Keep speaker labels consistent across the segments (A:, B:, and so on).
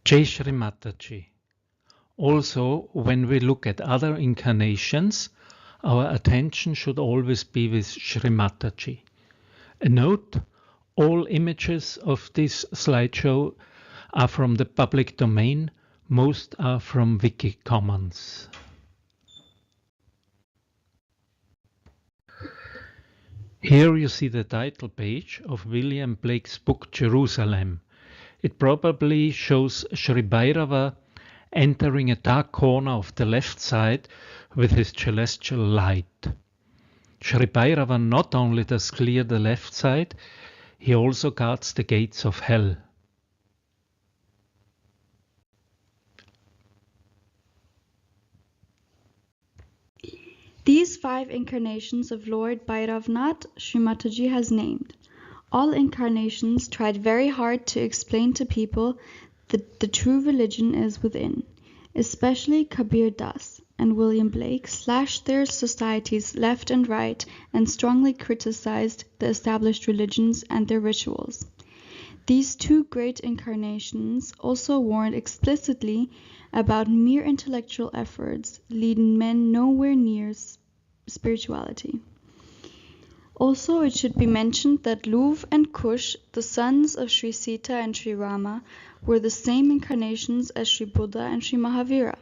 A: Jai Shri Mataji. Also, when we look at other incarnations, our attention should always be with Shri Mataji. A note, all images of this slideshow are from the public domain. Most are from Wiki Commons. Here you see the title page of William Blake's book Jerusalem. It probably shows Sri Bhairava entering a dark corner of the left side with his celestial light. Sri Bhairava not only does clear the left side, he also guards the gates of hell.
B: These 5 incarnations of Lord Bhairavnath Shri Mataji has named. All incarnations tried very hard to explain to people that the true religion is within. Especially Kabir Das and William Blake slashed their societies left and right and strongly criticized the established religions and their rituals. These 2 great incarnations also warned explicitly about mere intellectual efforts leading men nowhere near spirituality. Also, it should be mentioned that Luv and Kush, the sons of Sri Sita and Sri Rama, were the same incarnations as Sri Buddha and Sri Mahavira.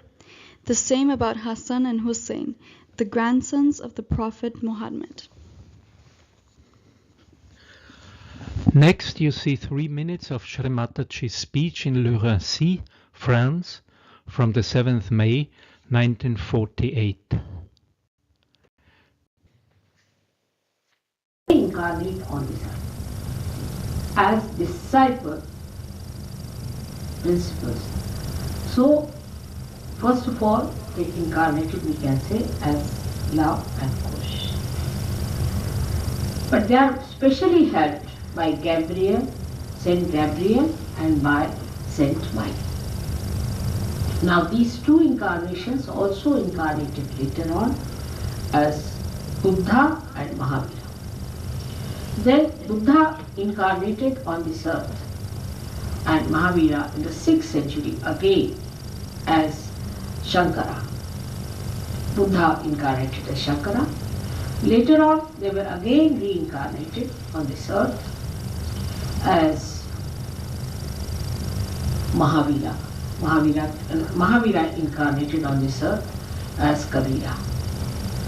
B: The same about Hassan and Hussein, the grandsons of the Prophet Muhammad.
A: Next, you see 3 minutes of Shri Mataji's speech in Le Raincy, France, from the 7th May, 1948.
C: Incarnate on this earth as disciple principles. So, first of all, they incarnated, we can say, as Love and Kush. But they are specially helped by Gabriel, Saint Gabriel, and by Saint Michael. Now, these 2 incarnations also incarnated later on as Buddha and Mahavira. Then Buddha incarnated on this earth and Mahavira in the 6th century again as Shankara. Buddha incarnated as Shankara. Later on they were again reincarnated on this earth as Mahavira. Mahavira incarnated on this earth as Kabira.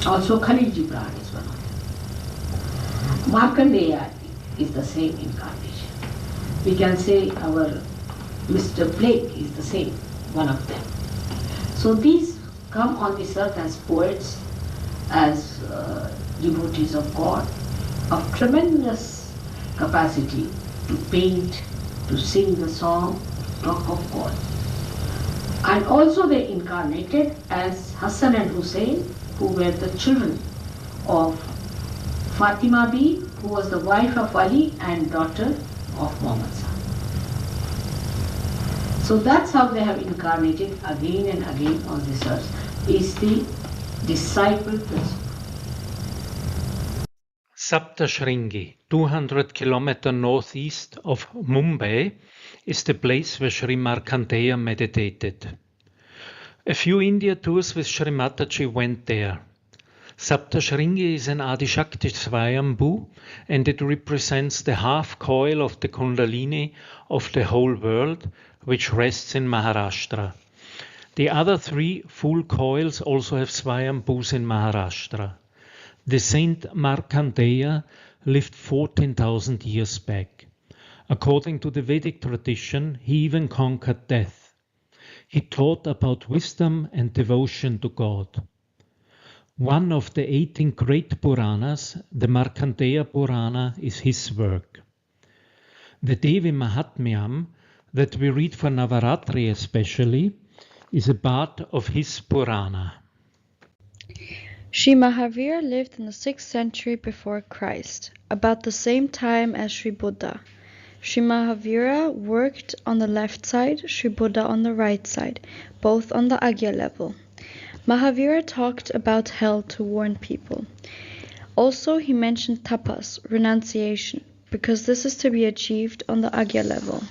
C: Also Khalil Gibran is one of them. Markandeya is the same incarnation. We can say our Mr. Blake is the same, one of them. So these come on this earth as poets, as devotees of God, of tremendous capacity to paint, to sing the song, to talk of God. And also they incarnated as Hassan and Hussein, who were the children of Fatima Bi, who was the wife of Ali and daughter of Muhammad. So that's how they have incarnated again and again on this earth, is the disciple principle.
A: Saptashringi, 200 kilometers northeast of Mumbai, is the place where Sri Markandeya meditated. A few India tours with Sri Mataji went there. Saptashringi is an Adishakti Swayambhu, and it represents the half coil of the Kundalini of the whole world, which rests in Maharashtra. The other 3 full coils also have Swayambhus in Maharashtra. The Saint Markandeya lived 14,000 years back. According to the Vedic tradition, he even conquered death. He taught about wisdom and devotion to God. One of the 18 great Puranas, the Markandeya Purana, is his work. The Devi Mahatmyam, that we read for Navaratri especially, is a part of his Purana.
B: Sri Mahavir lived in the 6th century before Christ, about the same time as Sri Buddha. Sri Mahavira worked on the left side, Sri Buddha on the right side, both on the Agya level. Mahavira talked about hell to warn people. Also, he mentioned tapas, renunciation, because this is to be achieved on the Agya level.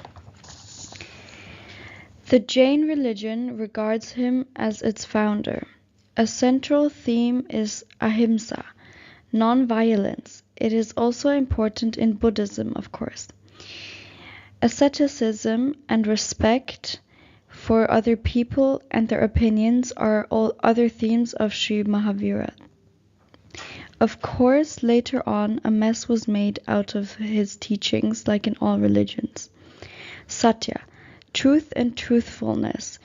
B: The Jain religion regards him as its founder. A central theme is ahimsa, non-violence. It is also important in Buddhism, of course. Asceticism and respect for other people and their opinions are all other themes of Sri Mahavira. Of course, later on, a mess was made out of his teachings, like in all religions. Satya, truth and truthfulness,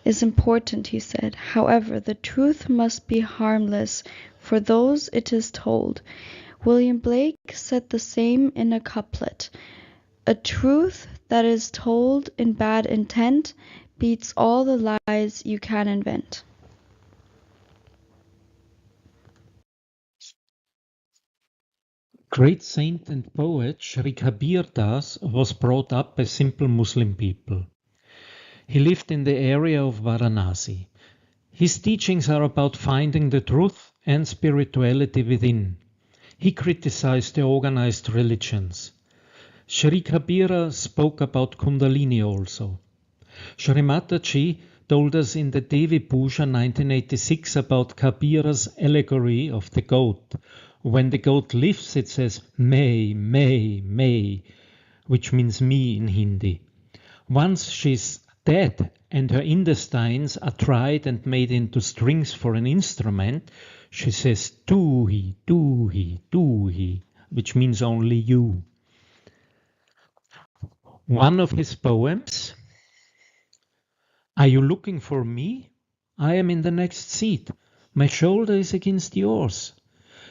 B: is important, he said. However, the truth must be harmless for those it is told. William Blake said the same in a couplet. A truth that is told in bad intent beats all the lies you can invent.
A: Great saint and poet Sri Kabir Das was brought up by simple Muslim people. He lived in the area of Varanasi. His teachings are about finding the truth and spirituality within. He criticized the organized religions. Sri Kabira spoke about Kundalini also. Shri Mataji told us in the Devi Puja 1986 about Kabira's allegory of the goat. When the goat lifts, it says, May, May, May, which means me in Hindi. Once she's dead and her intestines are dried and made into strings for an instrument, she says, Tuhi, Tuhi, Tuhi, which means only you. One of his poems, Are you looking for me? I am in the next seat. My shoulder is against yours.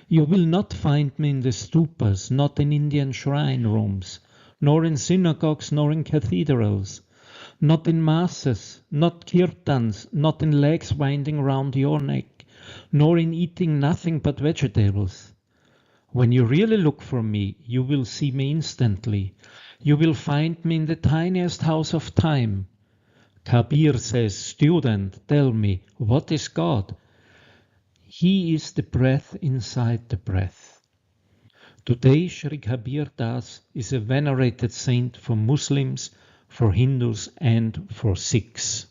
A: You will not find me in the stupas, not in Indian shrine rooms, nor in synagogues, nor in cathedrals, not in masses, not kirtans, not in legs winding round your neck, nor in eating nothing but vegetables. When you really look for me, you will see me instantly. You will find me in the tiniest house of time. Kabir says, student, tell me, what is God? He is the breath inside the breath. Today, Sri Kabir Das is a venerated saint for Muslims, for Hindus, and for Sikhs.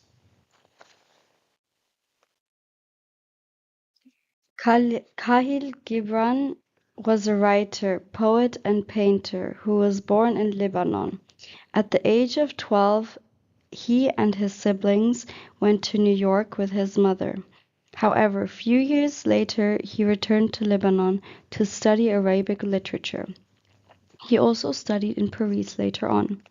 B: Kahil Gibran was a writer, poet, and painter who was born in Lebanon. At the age of 12, he and his siblings went to New York with his mother. However, a few years later, he returned to Lebanon to study Arabic literature. He also studied in Paris later on.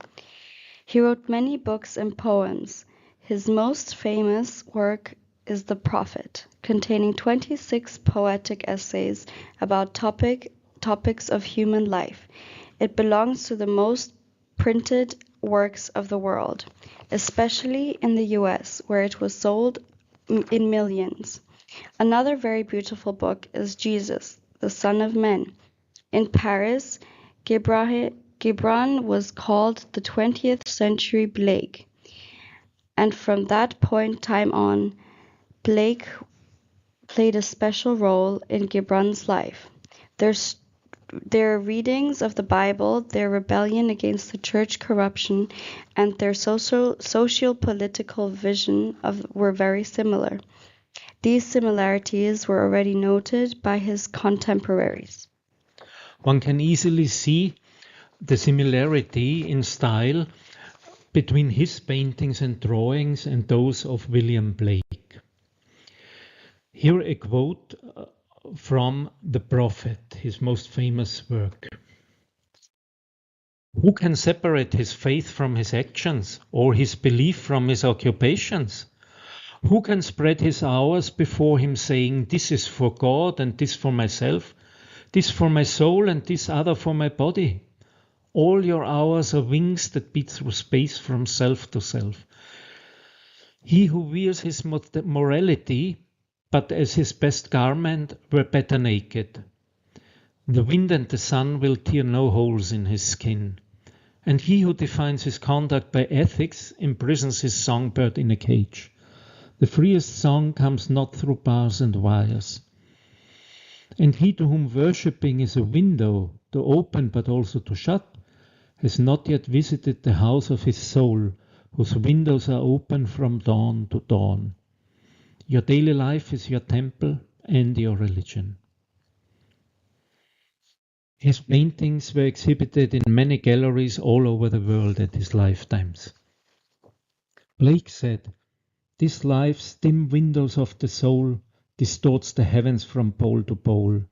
B: He wrote many books and poems. His most famous work is The Prophet, containing 26 poetic essays about topics of human life. It belongs to the most printed works of the world, especially in the US, where it was sold in millions. Another very beautiful book is Jesus, the Son of Men. In Paris, Gibran was called the 20th century Blake, and from that point time on, Blake played a special role in Gibran's life. Their readings of the Bible, their rebellion against the church corruption, and their socio-political vision were very similar. These similarities were already noted by his contemporaries.
A: One can easily see the similarity in style between his paintings and drawings and those of William Blake. Here a quote from The Prophet, his most famous work. Who can separate his faith from his actions, or his belief from his occupations? Who can spread his hours before him, saying, this is for God and this for myself, this for my soul and this other for my body? All your hours are wings that beat through space from self to self. He who wears his morality, but as his best garment, were better naked. The wind and the sun will tear no holes in his skin. And he who defines his conduct by ethics imprisons his songbird in a cage. The freest song comes not through bars and wires. And he to whom worshipping is a window, to open but also to shut, has not yet visited the house of his soul, whose windows are open from dawn to dawn. Your daily life is your temple and your religion. His paintings were exhibited in many galleries all over the world at his lifetimes. Blake said, "This life's dim windows of the soul distorts the heavens from pole to pole,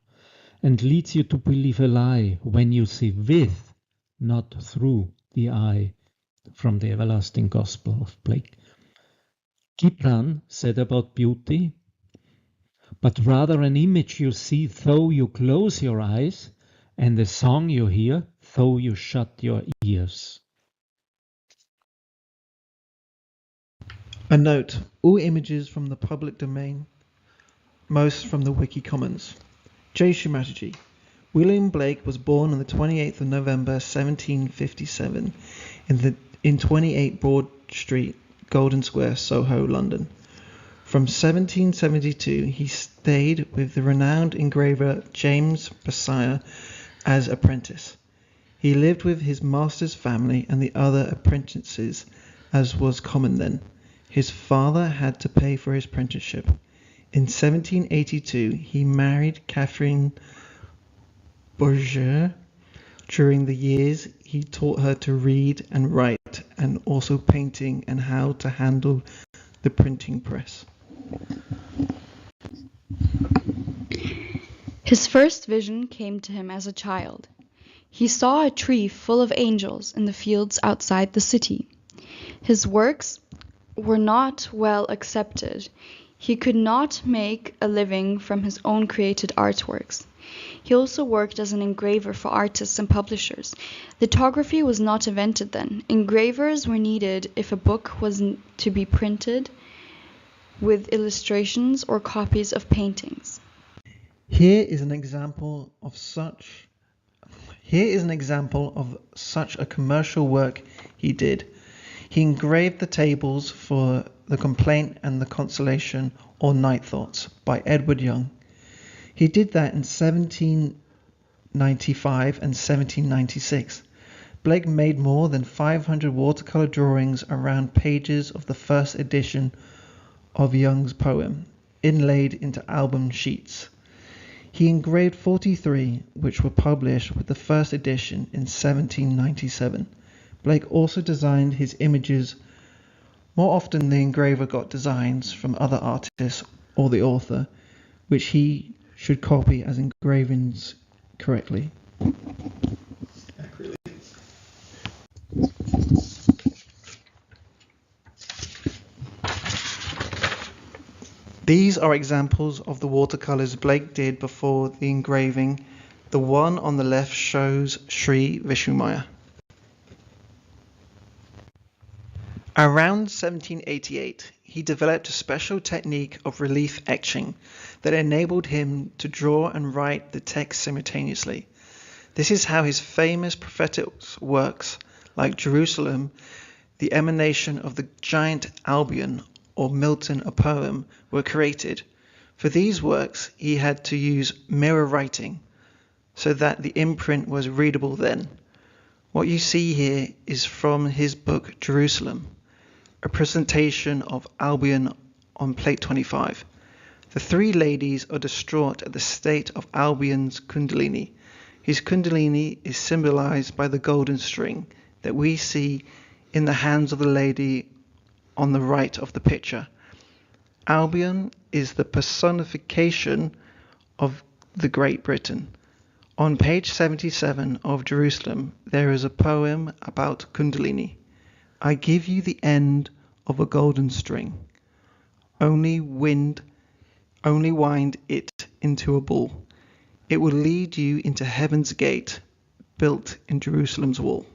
A: and leads you to believe a lie when you see with, not through, the eye," from the Everlasting Gospel of Blake. Gibran said about beauty, "But rather an image you see though you close your eyes, and a song you hear though you shut your ears."
D: A note: all images from the public domain, most from the Wiki Commons. J. Shri. William Blake was born on the 28th of November 1757 in 28 Broad Street, Golden Square, Soho, London. From 1772 he stayed with the renowned engraver James Bessiah as apprentice. He lived with his master's family and the other apprentices, as was common then. His father had to pay for his apprenticeship. In 1782 he married Catherine Bourgeois. During the years he taught her to read and write, and also painting and how to handle the printing press.
B: His first vision came to him as a child. He saw a tree full of angels in the fields outside the city. His works were not well accepted. He could not make a living from his own created artworks. He also worked as an engraver for artists and publishers. Lithography was not invented then. Engravers were needed if a book was to be printed with illustrations or copies of paintings.
D: Here is an example of such a commercial work he did. He engraved the tables for The Complaint and the Consolation, or Night Thoughts, by Edward Young. He did that in 1795 and 1796. Blake made more than 500 watercolor drawings around pages of the first edition of Young's poem, inlaid into album sheets. He engraved 43, which were published with the first edition in 1797. Blake also designed his images. More often the engraver got designs from other artists or the author, which he should copy as engravings correctly. These are examples of the watercolors Blake did before the engraving. The one on the left shows Sri Vishnu. Around 1788, he developed a special technique of relief etching that enabled him to draw and write the text simultaneously. This is how his famous prophetic works, like Jerusalem, the emanation of the giant Albion, or Milton, a poem, were created. For these works, he had to use mirror writing, so that the imprint was readable then. What you see here is from his book Jerusalem, a presentation of Albion on plate 25. The three ladies are distraught at the state of Albion's Kundalini. His Kundalini is symbolized by the golden string that we see in the hands of the lady on the right of the picture. Albion is the personification of the Great Britain. On page 77 of Jerusalem, there is a poem about Kundalini. I give you the end of a golden string. Only wind it into a bull. It will lead you into heaven's gate, built in Jerusalem's wall.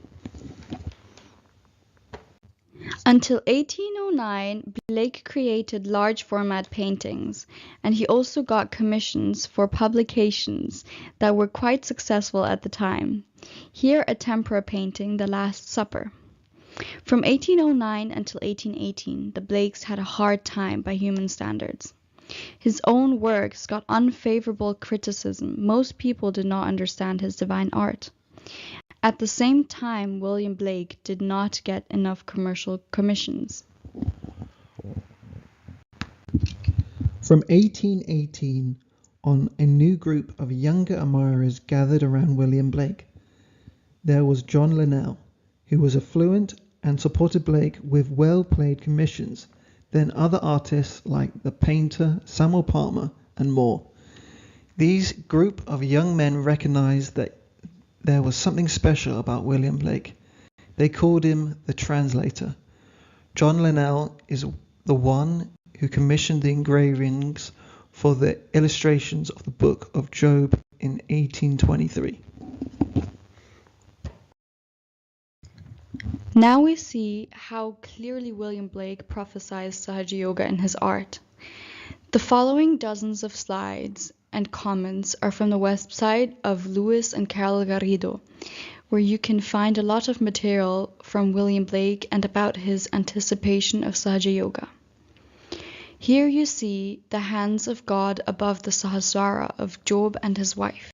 B: Until 1809, Blake created large format paintings, and he also got commissions for publications that were quite successful at the time. Here a tempera painting, The Last Supper. From 1809 until 1818, the Blakes had a hard time by human standards. His own works got unfavorable criticism. Most people did not understand his divine art. At the same time, William Blake did not get enough commercial commissions.
D: From 1818 on, a new group of younger admirers gathered around William Blake. There was John Linnell, who was affluent and supported Blake with well-played commissions, then other artists like the painter Samuel Palmer and more. These group of young men recognized that there was something special about William Blake. They called him the translator. John Linnell is the one who commissioned the engravings for the illustrations of the Book of Job in 1823.
B: Now we see how clearly William Blake prophesied sahajayoga in his art. The following dozens of slides and comments are from the website of Lewis and Carol Garrido, where you can find a lot of material from William Blake and about his anticipation of sahajayoga. Here you see the hands of God above the Sahasrara of Job and his wife.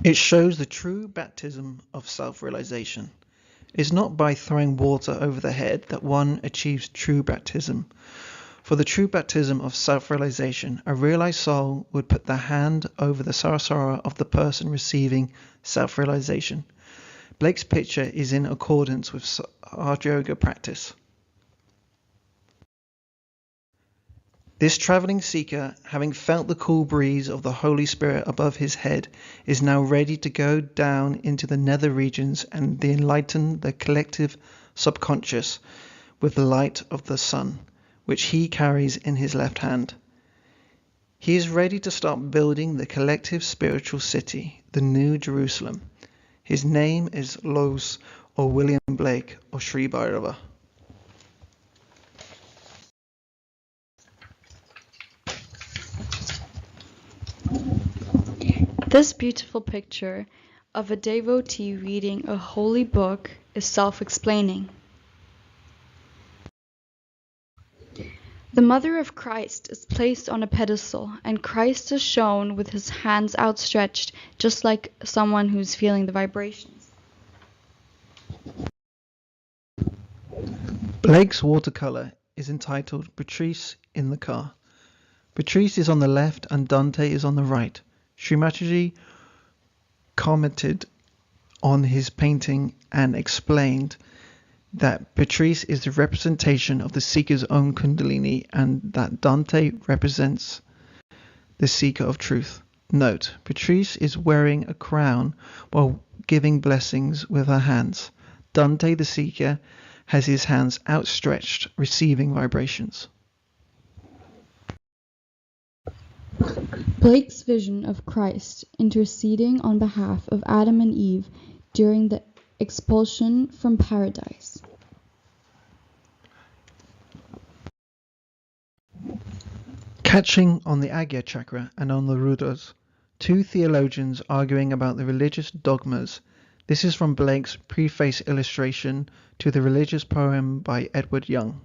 D: It shows the true baptism of self-realization. It's not by throwing water over the head that one achieves true baptism. For the true baptism of self-realization, a realized soul would put the hand over the Sahasrara of the person receiving self-realization. Blake's picture is in accordance with sahajayoga practice. This traveling seeker, having felt the cool breeze of the Holy Spirit above his head, is now ready to go down into the nether regions and enlighten the collective subconscious with the light of the sun, which he carries in his left hand. He is ready to start building the collective spiritual city, the New Jerusalem. His name is Los, or William Blake, or Sri Bhairava.
B: This beautiful picture of a devotee reading a holy book is self-explaining. The Mother of Christ is placed on a pedestal, and Christ is shown with his hands outstretched, just like someone who's feeling the vibrations.
D: Blake's watercolor is entitled Patrice in the Car. Patrice is on the left and Dante is on the right. Sri Mataji commented on his painting and explained that Patrice is the representation of the seeker's own Kundalini and that Dante represents the seeker of truth. Note, Patrice is wearing a crown while giving blessings with her hands. Dante, the seeker, has his hands outstretched, receiving vibrations.
B: Blake's vision of Christ interceding on behalf of Adam and Eve during the expulsion from paradise.
D: Catching on the Agya chakra and on the Rudras, two theologians arguing about the religious dogmas. This is from Blake's preface illustration to the religious poem by Edward Young.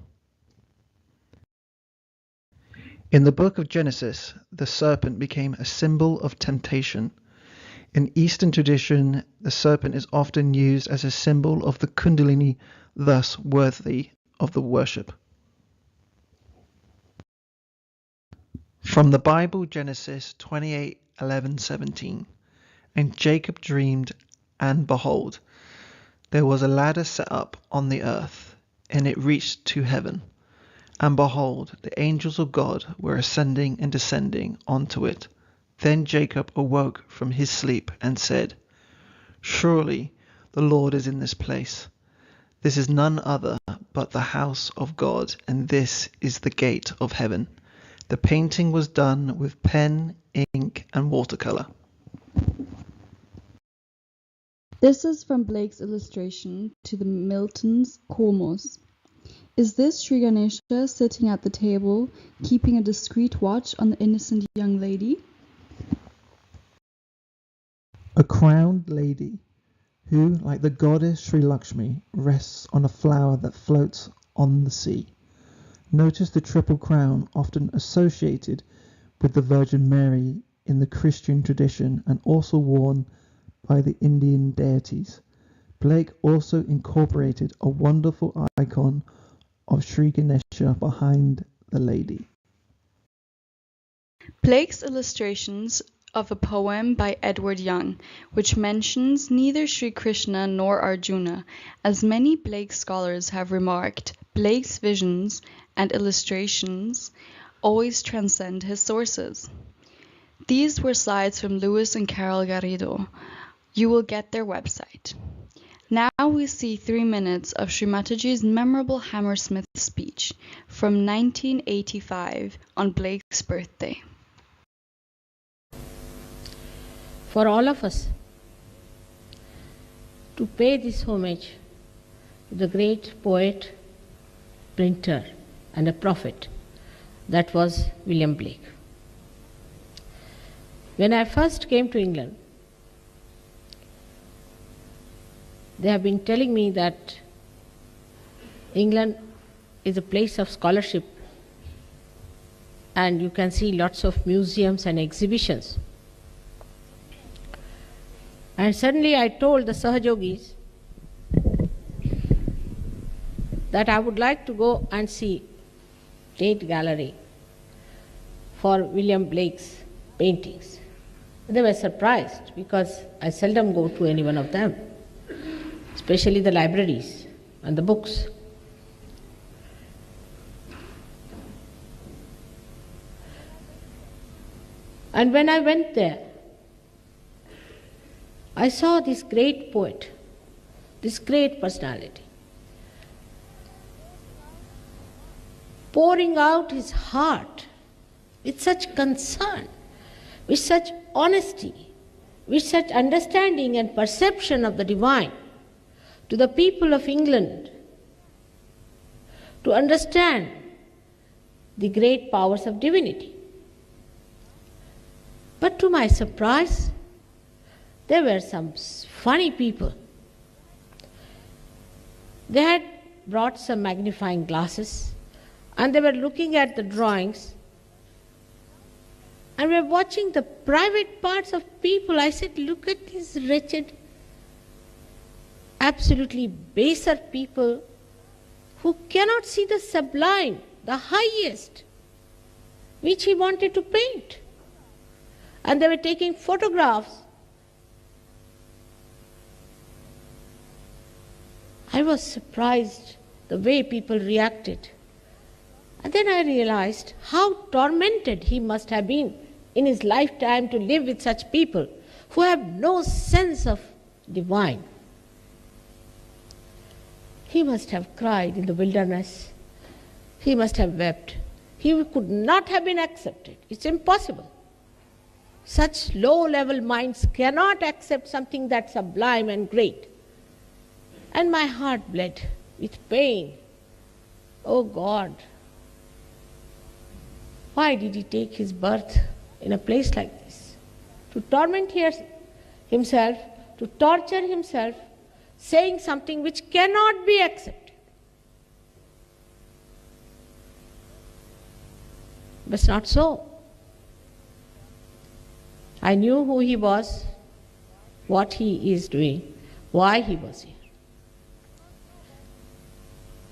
D: In the book of Genesis, the serpent became a symbol of temptation. In Eastern tradition, the serpent is often used as a symbol of the Kundalini, thus worthy of the worship. From the Bible, Genesis 28:11-17. And Jacob dreamed, and behold, there was a ladder set up on the earth, and it reached to heaven. And behold, the angels of God were ascending and descending onto it. Then Jacob awoke from his sleep and said, Surely the Lord is in this place. This is none other but the house of God, and this is the gate of heaven. The painting was done with pen, ink, and watercolor.
B: This is from Blake's illustration to the Milton's Cosmos. Is this Sri Ganesha sitting at the table, keeping a discreet watch on the innocent young lady?
D: A crowned lady, who, like the goddess Sri Lakshmi, rests on a flower that floats on the sea. Notice the triple crown often associated with the Virgin Mary in the Christian tradition and also worn by the Indian deities. Blake also incorporated a wonderful icon of Sri Ganesha behind the lady.
B: Blake's illustrations of a poem by Edward Young, which mentions neither Sri Krishna nor Arjuna, as many Blake scholars have remarked, Blake's visions and illustrations always transcend his sources. These were slides from Lewis and Carol Garrido. You will get their website. Now we see 3 minutes of Shri Mataji's memorable Hammersmith speech from 1985 on Blake's birthday.
C: For all of us to pay this homage to the great poet, printer, and a prophet that was William Blake. When I first came to England, they have been telling me that England is a place of scholarship and you can see lots of museums and exhibitions. And suddenly I told the Sahajogis that I would like to go and see Tate Gallery for William Blake's paintings. They were surprised because I seldom go to any one of them, especially the libraries and the books. And when I went there, I saw this great poet, this great personality, pouring out his heart with such concern, with such honesty, with such understanding and perception of the divine to the people of England, to understand the great powers of divinity. But to my surprise, there were some funny people. They had brought some magnifying glasses and they were looking at the drawings and were watching the private parts of people. I said, look at these wretched, absolutely baser people who cannot see the sublime, the highest, which he wanted to paint. And they were taking photographs. I was surprised the way people reacted. And then I realized how tormented he must have been in his lifetime to live with such people who have no sense of divine. He must have cried in the wilderness. He must have wept. He could not have been accepted. It's impossible. Such low-level minds cannot accept something that's sublime and great. And my heart bled with pain. Oh God, why did he take his birth in a place like this? To torment himself, to torture himself, saying something which cannot be accepted. But it's not so. I knew who he was, what he is doing, why he was here.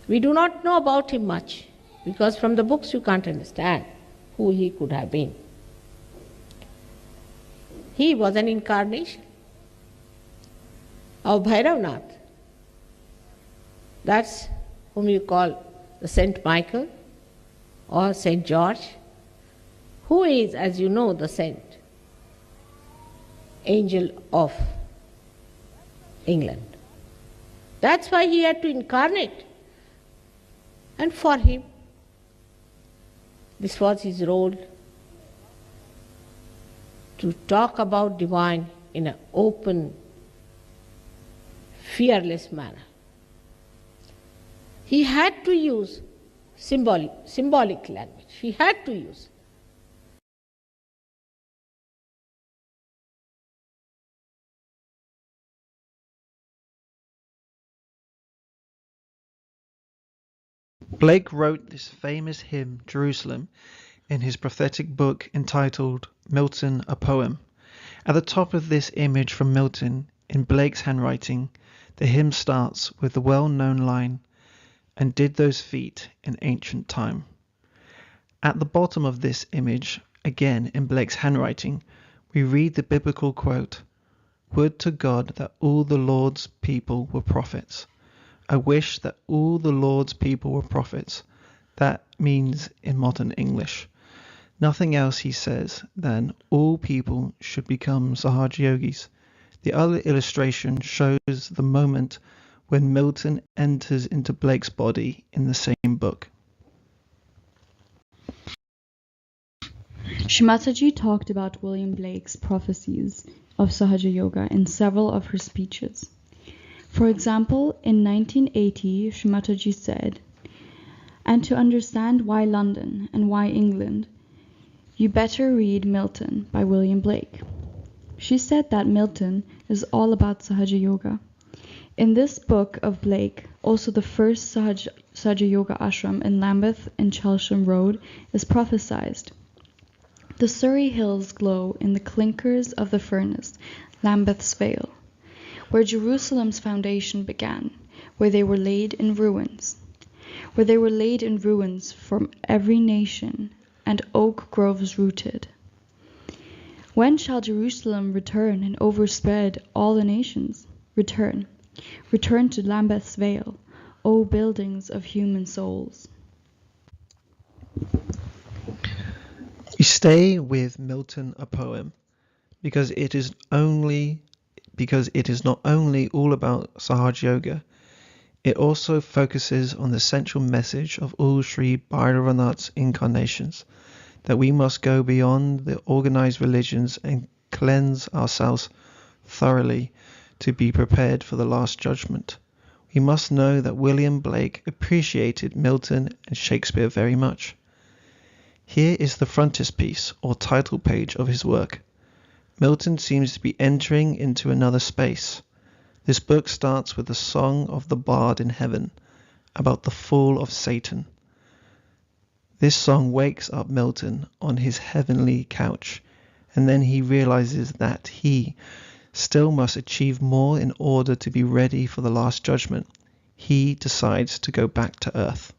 C: We do not know about him much, because from the books you can't understand who he could have been. He was an incarnation of Bhairavnath. That's whom you call the Saint Michael or Saint George, who is, as you know, the saint, angel of England. That's why he had to incarnate. And for him, this was his role, to talk about divine in an open, fearless manner. He had to use symbolic language. He had to use.
D: Blake wrote this famous hymn, Jerusalem, in his prophetic book entitled Milton, a Poem, At the top of this image from Milton, in Blake's handwriting, the hymn starts with the well-known line, "And did those feet in ancient time." At the bottom of this image, again in Blake's handwriting, we read the biblical quote, "Would to God that all the Lord's people were prophets." I wish that all the Lord's people were prophets. That means in modern English. Nothing else he says than all people should become sahajayogis. The other illustration shows the moment when Milton enters into Blake's body in the same book.
B: Shri Mataji talked about William Blake's prophecies of Sahaja Yoga in several of her speeches. For example, in 1980, Shri Mataji said, "And to understand why London and why England, you better read Milton by William Blake." She said that Milton is all about Sahaja Yoga. In this book of Blake, also the first Sahaja Yoga ashram in Lambeth and Chelsham Road is prophesied. The Surrey hills glow in the clinkers of the furnace, Lambeth's Vale, where Jerusalem's foundation began, where they were laid in ruins. Where they were laid in ruins from every nation, and oak groves rooted. When shall Jerusalem return and overspread all the nations? Return. Return to Lambeth's Vale, O buildings of human souls.
D: We stay with Milton a poem because it is not only all about Sahaja Yoga, it also focuses on the central message of all Sri Bhairavnath's incarnations, that we must go beyond the organized religions and cleanse ourselves thoroughly to be prepared for the Last Judgment. We must know that William Blake appreciated Milton and Shakespeare very much. Here is the frontispiece or title page of his work. Milton seems to be entering into another space. This book starts with the song of the bard in heaven about the fall of Satan. This song wakes up Milton on his heavenly couch, and then he realizes that he still must achieve more in order to be ready for the Last Judgment. He decides to go back to earth.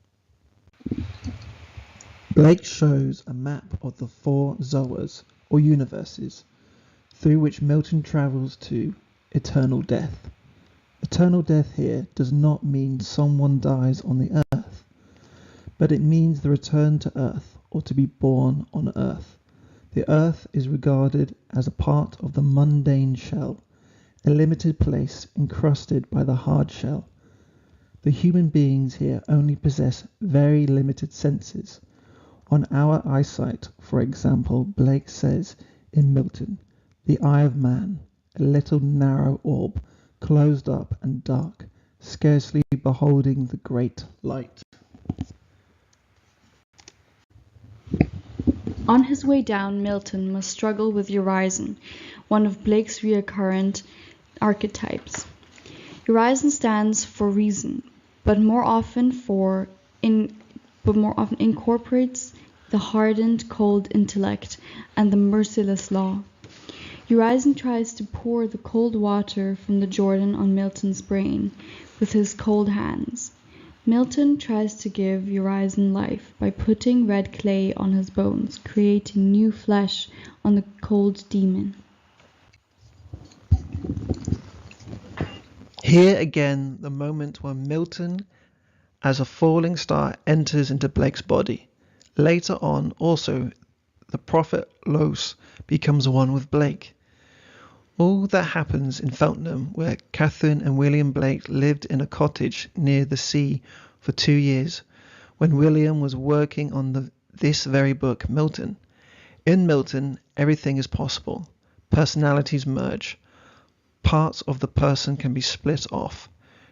D: Blake shows a map of the 4 zoas, or universes, through which Milton travels to eternal death. Eternal death here does not mean someone dies on the earth, but it means the return to earth, or to be born on earth. The earth is regarded as a part of the mundane shell, a limited place encrusted by the hard shell. The human beings here only possess very limited senses. On our eyesight, for example, Blake says in Milton, "The eye of man, a little narrow orb, closed up and dark, scarcely beholding the great light."
B: On his way down, Milton must struggle with Urizen, one of Blake's recurrent archetypes. Urizen stands for reason, but more often incorporates the hardened, cold intellect and the merciless law. Urizen tries to pour the cold water from the Jordan on Milton's brain with his cold hands. Milton tries to give Urizen life by putting red clay on his bones, creating new flesh on the cold demon.
D: Here again, the moment when Milton, as a falling star, enters into Blake's body. Later on, also, the prophet Los becomes one with Blake. All that happens in Feltham, where Catherine and William Blake lived in a cottage near the sea for 2 years, when William was working on this very book, Milton. In Milton, everything is possible. Personalities merge. Parts of the person can be split off.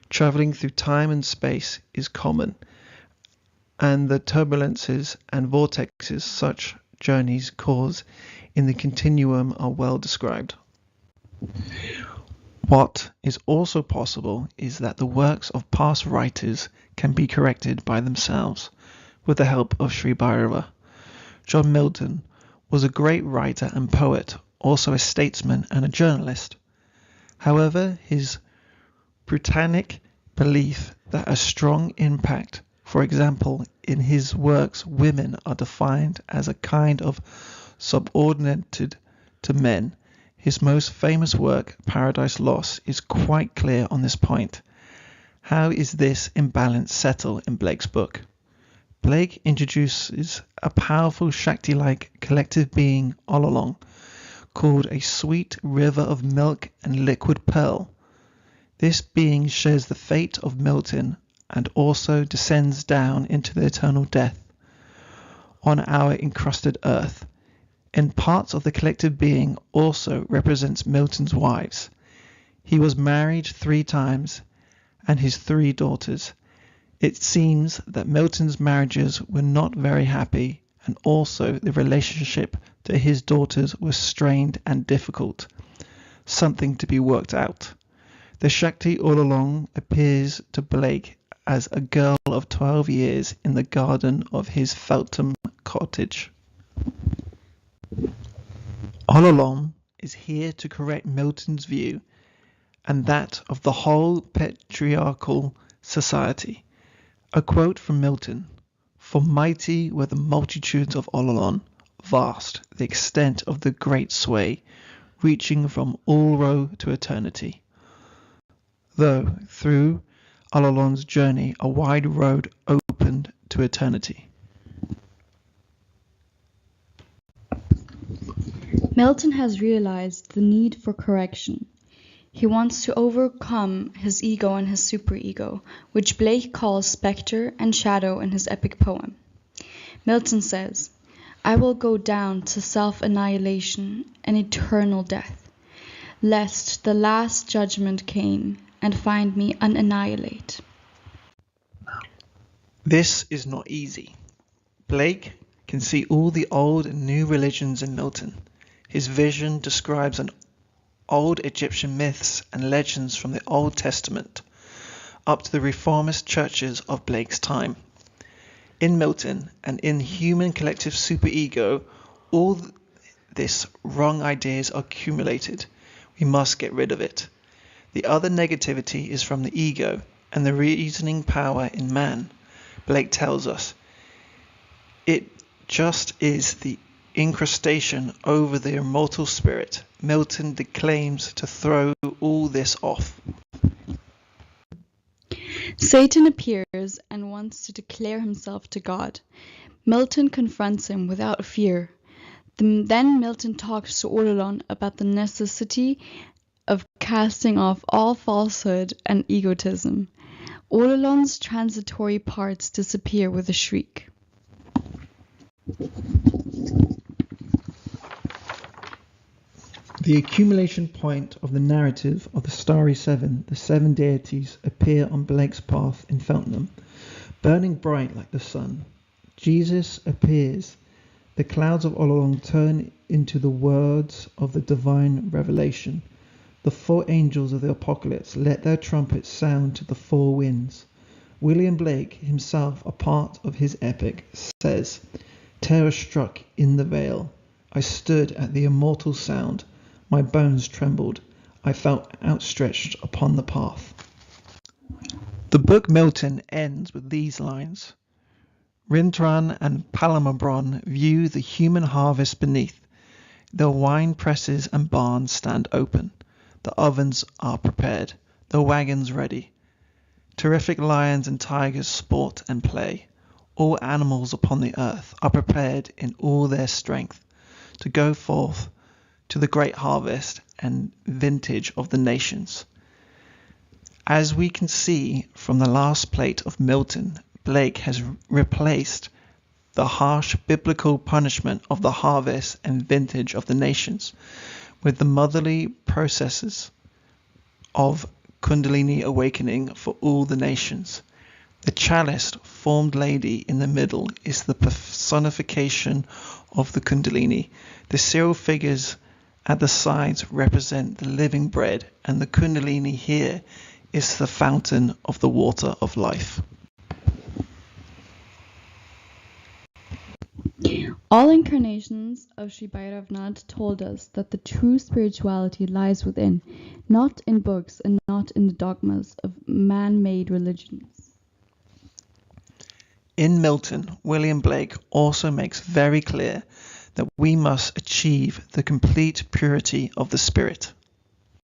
D: Traveling through time and space is common, and the turbulences and vortexes such journeys cause in the continuum are well described. What is also possible is that the works of past writers can be corrected by themselves with the help of Sri Bhairava. John Milton was a great writer and poet, also a statesman and a journalist. However, his Puritanic belief that a strong impact, for example, in his works women are defined as a kind of subordinated to men. His most famous work, Paradise Lost, is quite clear on this point. How is this imbalance settled in Blake's book? Blake introduces a powerful Shakti-like collective being all along, called a sweet river of milk and liquid pearl. This being shares the fate of Milton and also descends down into the eternal death on our encrusted earth. And parts of the collective being also represents Milton's wives. He was married 3 times and his 3 daughters. It seems that Milton's marriages were not very happy, and also the relationship to his daughters was strained and difficult, something to be worked out. The Shakti all along appears to Blake as a girl of 12 years in the garden of his Feltham cottage. All along is here to correct Milton's view and that of the whole patriarchal society. A quote from Milton: "For mighty were the multitudes of Ololon, vast the extent of the great sway, reaching from Ulro to eternity." Though through Ololon's journey a wide road opened to eternity.
B: Milton has realized the need for correction. He wants to overcome his ego and his superego, which Blake calls spectre and shadow in his epic poem. Milton says, "I will go down to self-annihilation and eternal death, lest the last judgment came and find me unannihilate."
D: This is not easy. Blake can see all the old and new religions in Milton. His vision describes an old Egyptian myths and legends from the Old Testament up to the reformist churches of Blake's time. In Milton and in human collective superego, all this wrong ideas are accumulated. We must get rid of it. The other negativity is from the ego and the reasoning power in man. Blake tells us it just is the incrustation over the immortal spirit. Milton declaims to throw all this off.
B: Satan appears and wants to declare himself to God. Milton confronts him without fear. Then Milton talks to Ololon about the necessity of casting off all falsehood and egotism. Ololon's transitory parts disappear with a shriek.
D: The accumulation point of the narrative of the Starry Seven, the 7 deities, appear on Blake's path in Feltham, burning bright like the sun. Jesus appears. The clouds of Ololon turn into the words of the divine revelation. The 4 angels of the apocalypse let their trumpets sound to the 4 winds. William Blake, himself a part of his epic, says, "Terror struck in the vale. I stood at the immortal sound. My bones trembled. I felt outstretched upon the path." The book Milton ends with these lines: "Rintran and Palamabron view the human harvest beneath. The wine presses and barns stand open. The ovens are prepared, the wagons ready. Terrific lions and tigers sport and play. All animals upon the earth are prepared in all their strength to go forth to the great harvest and vintage of the nations." As we can see from the last plate of Milton, Blake has replaced the harsh biblical punishment of the harvest and vintage of the nations with the motherly processes of Kundalini awakening for all the nations. The chaliced formed lady in the middle is the personification of the Kundalini. The serial figures at the sides represent the living bread, and the Kundalini here is the fountain of the water of life.
B: All incarnations of Sri Bhairavnath told us that the true spirituality lies within, not in books and not in the dogmas of man-made religions.
D: In Milton, William Blake also makes very clear that we must achieve the complete purity of the spirit.